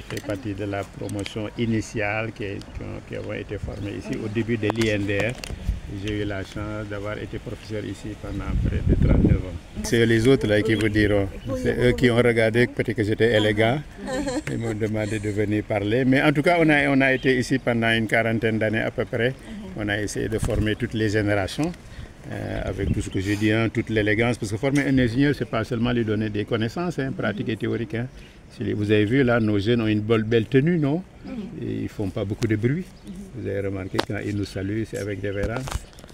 fait partie de la promotion initiale qui ont été formés ici au début de l'INDR. J'ai eu la chance d'avoir été professeur ici pendant près de 39 ans. C'est les autres là qui vous diront. C'est eux qui ont regardé peut-être que j'étais élégant. Ils m'ont demandé de venir parler. Mais en tout cas, on a été ici pendant une quarantaine d'années à peu près. On a essayé de former toutes les générations. Avec tout ce que j'ai dit, hein, toute l'élégance, parce que former un ingénieur, ce n'est pas seulement lui donner des connaissances pratiques et théoriques. Hein. Si vous avez vu, là, nos jeunes ont une belle tenue, non? Et ils ne font pas beaucoup de bruit. Vous avez remarqué, quand ils nous saluent, c'est avec révérence.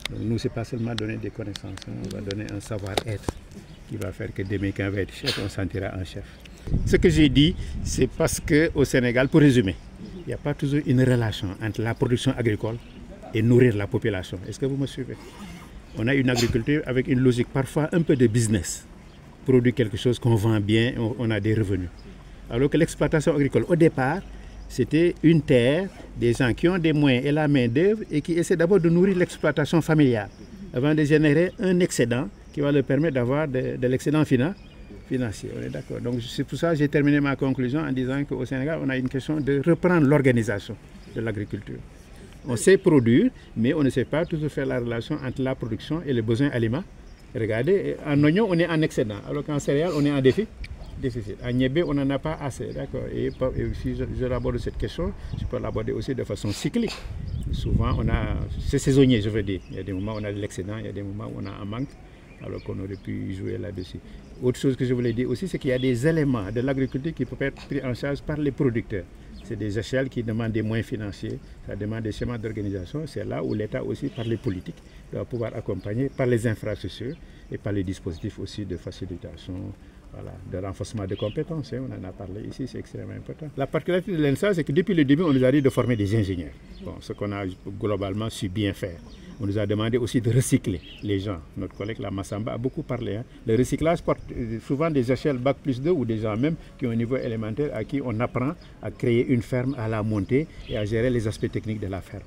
Donc nous, ce n'est pas seulement donner des connaissances, hein, on va donner un savoir-être qui va faire que demain, quand on va être chef, on sentira un chef. Ce que j'ai dit, c'est parce qu'au Sénégal, pour résumer, il n'y a pas toujours une relation entre la production agricole et nourrir la population. Est-ce que vous me suivez? On a une agriculture avec une logique parfois un peu de business. Produire quelque chose qu'on vend bien, on a des revenus. Alors que l'exploitation agricole, au départ, c'était une terre, des gens qui ont des moyens et la main-d'œuvre et qui essaient d'abord de nourrir l'exploitation familiale avant de générer un excédent qui va leur permettre d'avoir de l'excédent financier. On est d'accord. Donc c'est pour ça que j'ai terminé ma conclusion en disant qu'au Sénégal, on a une question de reprendre l'organisation de l'agriculture. On sait produire, mais on ne sait pas toujours faire la relation entre la production et les besoins alimentaires. Regardez, en oignon, on est en excédent, alors qu'en céréales, on est en déficit. En niébé, on n'en a pas assez, d'accord. Et si je aborde cette question, je peux l'aborder aussi de façon cyclique. Souvent, c'est saisonnier, je veux dire. Il y a des moments où on a de l'excédent, il y a des moments où on a un manque, alors qu'on aurait pu jouer là-dessus. Autre chose que je voulais dire aussi, c'est qu'il y a des éléments de l'agriculture qui peuvent être pris en charge par les producteurs. C'est des échelles qui demandent des moyens financiers, ça demande des schémas d'organisation. C'est là où l'État aussi, par les politiques, doit pouvoir accompagner par les infrastructures et par les dispositifs aussi de facilitation, voilà, de renforcement des compétences. On en a parlé ici, c'est extrêmement important. La particularité de l'ENSA, c'est que depuis le début, on nous a dit de former des ingénieurs. Bon, ce qu'on a globalement su bien faire. On nous a demandé aussi de recycler les gens. Notre collègue la Massamba a beaucoup parlé. Hein. Le recyclage porte souvent des échelles Bac+2 ou des gens même qui ont un niveau élémentaire à qui on apprend à créer une ferme, à la monter et à gérer les aspects techniques de la ferme.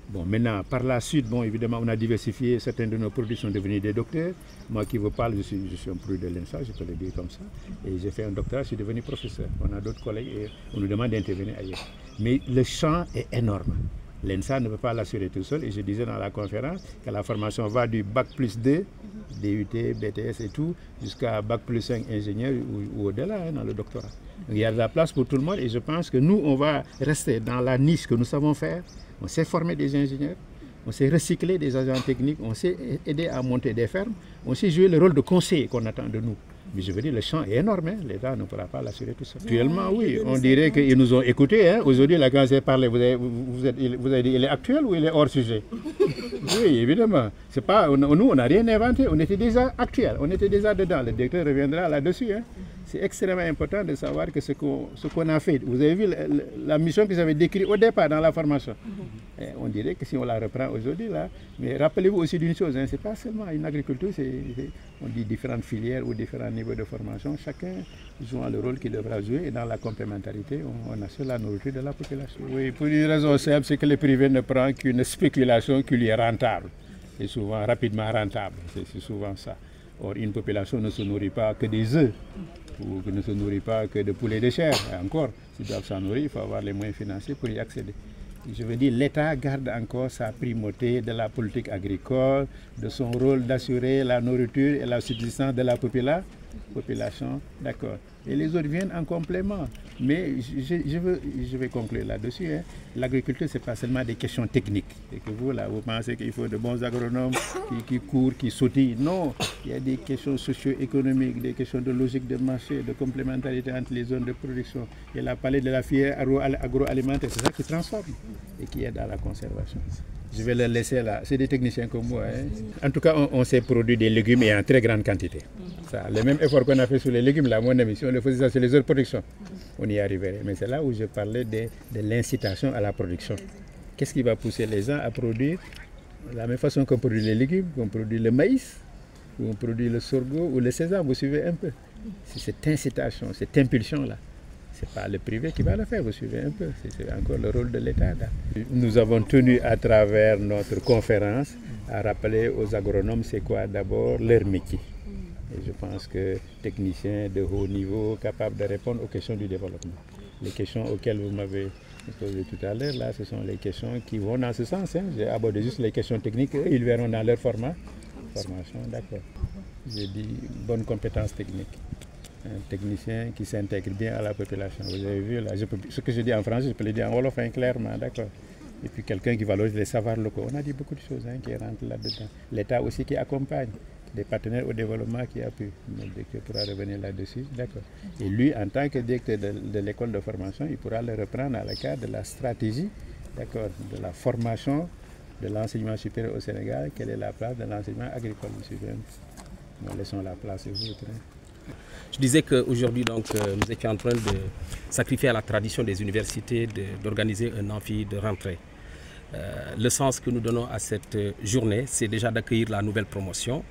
Bon, maintenant, par la suite, bon, évidemment, on a diversifié. Certains de nos produits sont devenus des docteurs. Moi qui vous parle, je suis un produit de l'ENSA, je peux le dire comme ça. Et j'ai fait un doctorat, je suis devenu professeur. On a d'autres collègues et on nous demande d'intervenir ailleurs. Mais le champ est énorme. L'ENSA ne peut pas l'assurer tout seul. Et je disais dans la conférence que la formation va du Bac+2, DUT, BTS et tout, jusqu'à Bac+5 ingénieur ou au-delà, hein, dans le doctorat. Donc, il y a de la place pour tout le monde et je pense que nous, on va rester dans la niche que nous savons faire. On sait former des ingénieurs, on sait recycler des agents techniques, on sait aider à monter des fermes, on sait jouer le rôle de conseiller qu'on attend de nous. Mais je veux dire, le champ est énorme, hein. L'État ne pourra pas l'assurer tout seul. Actuellement, oui, on dirait qu'ils nous ont écoutés. Hein. Aujourd'hui, là, quand j'ai parlé, vous avez dit, il est actuel ou il est hors sujet? Oui, évidemment. Pas, nous, on n'a rien inventé, on était déjà actuel, on était déjà dedans. Le directeur reviendra là-dessus. Hein. C'est extrêmement important de savoir que ce qu'on a fait, vous avez vu la mission que j'avais décrite au départ dans la formation. On dirait que si on la reprend aujourd'hui, là, mais rappelez-vous aussi d'une chose, hein, ce n'est pas seulement une agriculture, on dit différentes filières ou différents niveaux de formation, chacun jouant le rôle qu'il devra jouer et dans la complémentarité, on assure la nourriture de la population. Oui, pour une raison simple, c'est que le privé ne prend qu'une spéculation qui lui est rentable, et souvent rapidement rentable, c'est souvent ça. Or, une population ne se nourrit pas que des œufs, ou ne se nourrit pas que de poulet de chair. Et encore, s'ils doivent s'en nourrir, il faut avoir les moyens financiers pour y accéder. Je veux dire, l'État garde encore sa primauté de la politique agricole, de son rôle d'assurer la nourriture et la subsistance de la population. D'accord. Et les autres viennent en complément. Mais je vais conclure là-dessus. Hein. L'agriculture, ce n'est pas seulement des questions techniques. Et que vous, là, vous pensez qu'il faut de bons agronomes qui courent, qui sautillent. Non, il y a des questions socio-économiques, des questions de logique de marché, de complémentarité entre les zones de production. Il y a la palette de la filière agroalimentaire, c'est ça qui transforme et qui aide à la conservation. Je vais le laisser là. C'est des techniciens comme moi. Hein. En tout cas, on sait produire des légumes et en très grande quantité. Ça, les mêmes efforts qu'on a fait sur les légumes, là, mon ami, si on le faisait ça sur les autres productions, on y arriverait. Mais c'est là où je parlais de l'incitation à la production. Qu'est-ce qui va pousser les gens à produire de la même façon qu'on produit les légumes, qu'on produit le maïs, ou on produit le sorgho ou le sésame, vous suivez un peu. C'est cette incitation, cette impulsion-là. Ce n'est pas le privé qui va le faire, vous suivez un peu, c'est encore le rôle de l'État. Nous avons tenu à travers notre conférence à rappeler aux agronomes c'est quoi d'abord leur métier. Et je pense que techniciens de haut niveau capables de répondre aux questions du développement. les questions auxquelles vous m'avez posées tout à l'heure, là, ce sont les questions qui vont dans ce sens. Hein. J'ai abordé juste les questions techniques, eux, ils verront dans leur formation. D'accord. J'ai dit bonne compétence technique. Un technicien qui s'intègre bien à la population. Vous avez vu, là, ce que je dis en français, je peux le dire en wolof clairement, d'accord. Et puis quelqu'un qui valorise les savoirs locaux. On a dit beaucoup de choses qui rentrent là-dedans. L'État aussi qui accompagne, des partenaires au développement qui appuient. Le directeur pourra revenir là-dessus, d'accord. Et lui, en tant que directeur de l'école de formation, il pourra le reprendre à la cadre de la stratégie, d'accord, de la formation de l'enseignement supérieur au Sénégal. Quelle est la place de l'enseignement agricole, monsieur James? Nous laissons la place aux autres. Je disais qu'aujourd'hui, nous étions en train de sacrifier à la tradition des universités d'organiser un amphi de rentrée. Le sens que nous donnons à cette journée, c'est déjà d'accueillir la nouvelle promotion,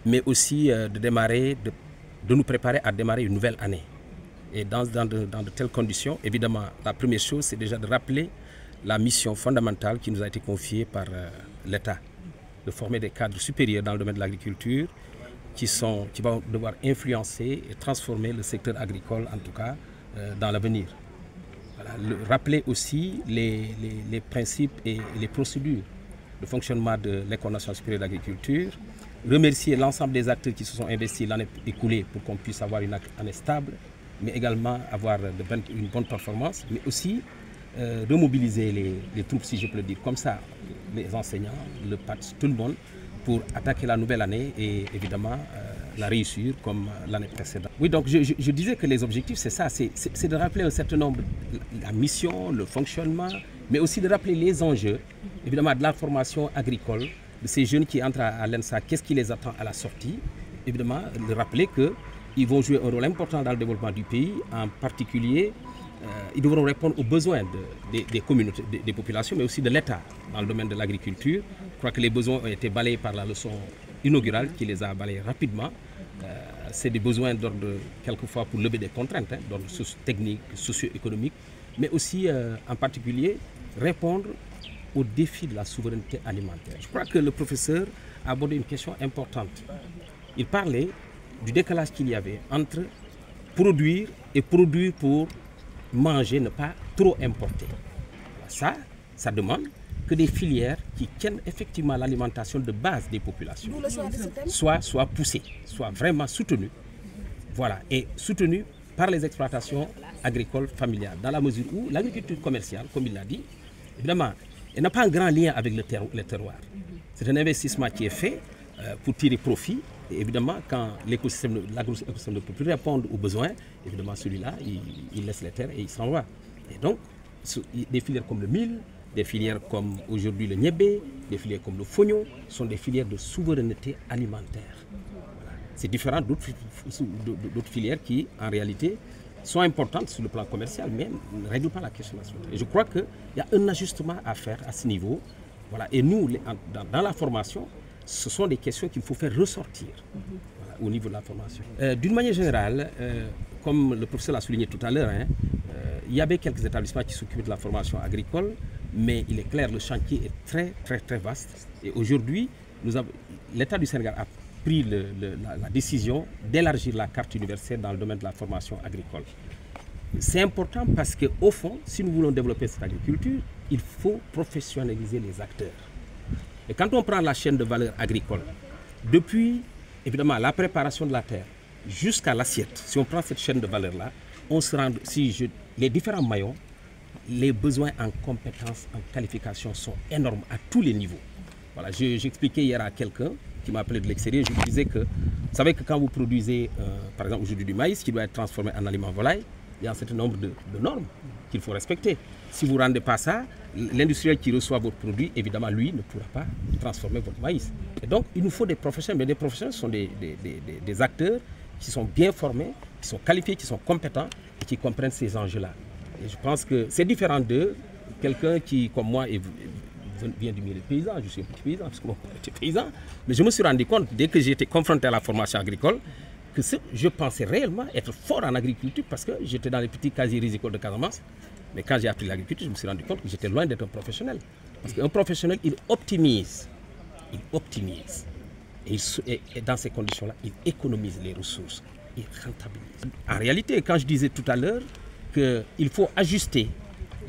mais aussi de nous préparer à démarrer une nouvelle année. Et dans de telles conditions, évidemment, la première chose, c'est déjà de rappeler la mission fondamentale qui nous a été confiée par l'État, de former des cadres supérieurs dans le domaine de l'agriculture, qui vont devoir influencer et transformer le secteur agricole, en tout cas, dans l'avenir. Voilà. Rappeler aussi les principes et les procédures de fonctionnement de l'École nationale supérieure d'agriculture. Remercier l'ensemble des acteurs qui se sont investis l'année écoulée pour qu'on puisse avoir une année stable, mais également avoir une bonne performance, mais aussi remobiliser les troupes, si je peux le dire comme ça, les enseignants, le PATS, tout le monde, pour attaquer la nouvelle année et évidemment la réussir comme l'année précédente. Oui, donc je disais que les objectifs, c'est ça, c'est de rappeler un certain nombre, la mission, le fonctionnement, mais aussi de rappeler les enjeux, évidemment de la formation agricole, de ces jeunes qui entrent à l'ENSA, qu'est-ce qui les attend à la sortie, évidemment de rappeler qu'ils vont jouer un rôle important dans le développement du pays, en particulier ils devront répondre aux besoins des communautés, des populations, mais aussi de l'État dans le domaine de l'agriculture. Je crois que les besoins ont été balayés par la leçon inaugurale qui les a balayés rapidement. C'est des besoins d'ordre, quelquefois, pour lever des contraintes, d'ordre technique, socio-économique, mais aussi, en particulier, répondre aux défis de la souveraineté alimentaire. Je crois que le professeur a abordé une question importante. Il parlait du décalage qu'il y avait entre produire et produire pour manger, ne pas trop importer. Ça demande que des filières qui tiennent effectivement l'alimentation de base des populations soient poussées, soient vraiment soutenues. Voilà, et soutenues par les exploitations agricoles familiales, dans la mesure où l'agriculture commerciale, comme il l'a dit, évidemment, elle n'a pas un grand lien avec le terroir. C'est un investissement qui est fait pour tirer profit. Et évidemment, quand l'agroécosystème ne peut plus répondre aux besoins, évidemment, celui-là, il laisse les terres et il s'en va. Et donc, des filières comme le mil, des filières comme aujourd'hui le niébé, des filières comme le fognon, sont des filières de souveraineté alimentaire. Voilà. C'est différent d'autres filières qui, en réalité, sont importantes sur le plan commercial, mais ne règlent pas la question nationale. Et je crois qu'il y a un ajustement à faire à ce niveau. Voilà. Et nous, dans la formation, ce sont des questions qu'il faut faire ressortir au niveau de la formation. D'une manière générale, comme le professeur l'a souligné tout à l'heure, il y avait quelques établissements qui s'occupent de la formation agricole, mais il est clair, le chantier est très, très, très vaste. Et aujourd'hui, l'État du Sénégal a pris la décision d'élargir la carte universitaire dans le domaine de la formation agricole. C'est important parce qu'au fond, si nous voulons développer cette agriculture, il faut professionnaliser les acteurs. Et quand on prend la chaîne de valeur agricole, depuis évidemment la préparation de la terre jusqu'à l'assiette, si on prend cette chaîne de valeur-là, on se rend, les différents maillons, les besoins en compétences, en qualification sont énormes à tous les niveaux. Voilà, j'expliquais hier à quelqu'un qui m'a appelé de l'extérieur, je lui disais que, vous savez que quand vous produisez, par exemple aujourd'hui du maïs qui doit être transformé en aliment volaille, il y a un certain nombre de normes qu'il faut respecter. Si vous ne rendez pas ça, l'industriel qui reçoit votre produit, évidemment, lui, ne pourra pas transformer votre maïs. Et donc, il nous faut des professionnels, mais des professionnels sont des acteurs qui sont bien formés, qui sont qualifiés, qui sont compétents et qui comprennent ces enjeux-là. Et je pense que c'est différent de quelqu'un qui, comme moi, vient du milieu paysan. Je suis un petit paysan, parce que mon père était paysan. Mais je me suis rendu compte, dès que j'ai été confronté à la formation agricole, que je pensais réellement être fort en agriculture parce que j'étais dans les petits casiers rizicoles de Casamance. Mais quand j'ai appris l'agriculture, je me suis rendu compte que j'étais loin d'être un professionnel. Parce qu'un professionnel, il optimise. Et dans ces conditions-là, il économise les ressources. Il rentabilise. En réalité, quand je disais tout à l'heure qu'il faut ajuster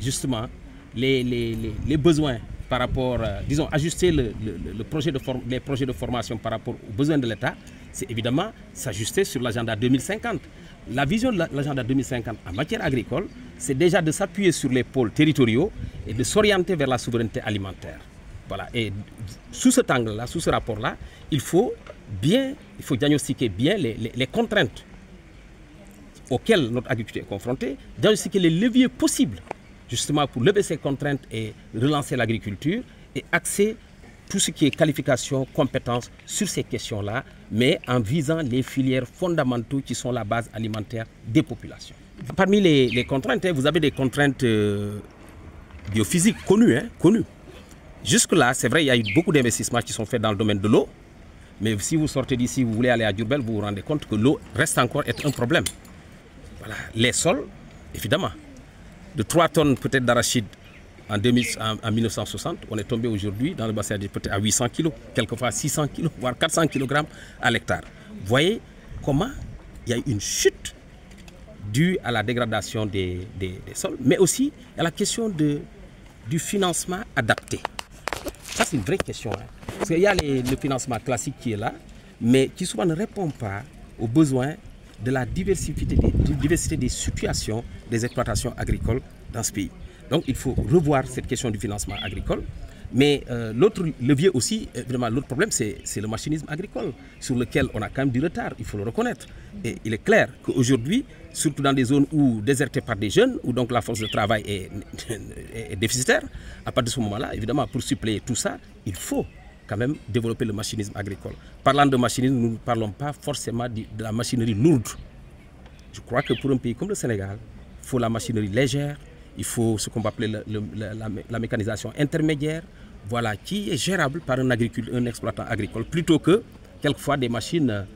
justement les besoins par rapport, disons, ajuster les projets de formation par rapport aux besoins de l'État, c'est évidemment s'ajuster sur l'agenda 2050. La vision de l'agenda 2050 en matière agricole, c'est déjà de s'appuyer sur les pôles territoriaux et de s'orienter vers la souveraineté alimentaire. Voilà. Et sous cet angle-là, sous ce rapport-là, il faut diagnostiquer bien les contraintes auxquelles notre agriculture est confrontée, diagnostiquer les leviers possibles justement pour lever ces contraintes et relancer l'agriculture et axer tout ce qui est qualification, compétences sur ces questions-là, mais en visant les filières fondamentaux qui sont la base alimentaire des populations. Parmi les contraintes, vous avez des contraintes biophysiques connues. Jusque-là, c'est vrai, il y a eu beaucoup d'investissements qui sont faits dans le domaine de l'eau, mais si vous sortez d'ici, vous voulez aller à Diourbel, vous vous rendez compte que l'eau reste encore être un problème. Voilà. Les sols, évidemment, de 3 tonnes peut-être d'arachide en 1960, on est tombé aujourd'hui dans le bassin peut-être à 800 kg, quelquefois 600 kg, voire 400 kg à l'hectare. Vous voyez comment il y a une chute due à la dégradation des sols, mais aussi à la question du financement adapté. Ça, c'est une vraie question. Parce qu'il y a le financement classique qui est là, mais qui souvent ne répond pas aux besoins de la diversité des situations des exploitations agricoles dans ce pays. Donc il faut revoir cette question du financement agricole. Mais l'autre levier aussi, vraiment l'autre problème, c'est le machinisme agricole, sur lequel on a quand même du retard, il faut le reconnaître. Et il est clair qu'aujourd'hui, surtout dans des zones désertées par des jeunes, où donc la force de travail est déficitaire, à partir de ce moment-là, évidemment, pour suppléer tout ça, il faut quand même développer le machinisme agricole. Parlant de machinisme, nous ne parlons pas forcément de la machinerie lourde. Je crois que pour un pays comme le Sénégal, il faut la machinerie légère, il faut ce qu'on va appeler la mécanisation intermédiaire, voilà, qui est gérable par un exploitant agricole, plutôt que quelquefois des machines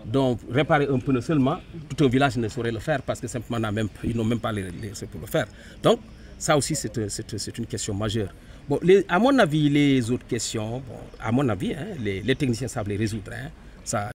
dont réparer un pneu seulement, tout un village ne saurait le faire parce que simplement ils n'ont même pas les pour le faire. Donc ça aussi c'est une question majeure. Bon, à mon avis, les autres questions, bon, à mon avis, les techniciens savent les résoudre. Ça,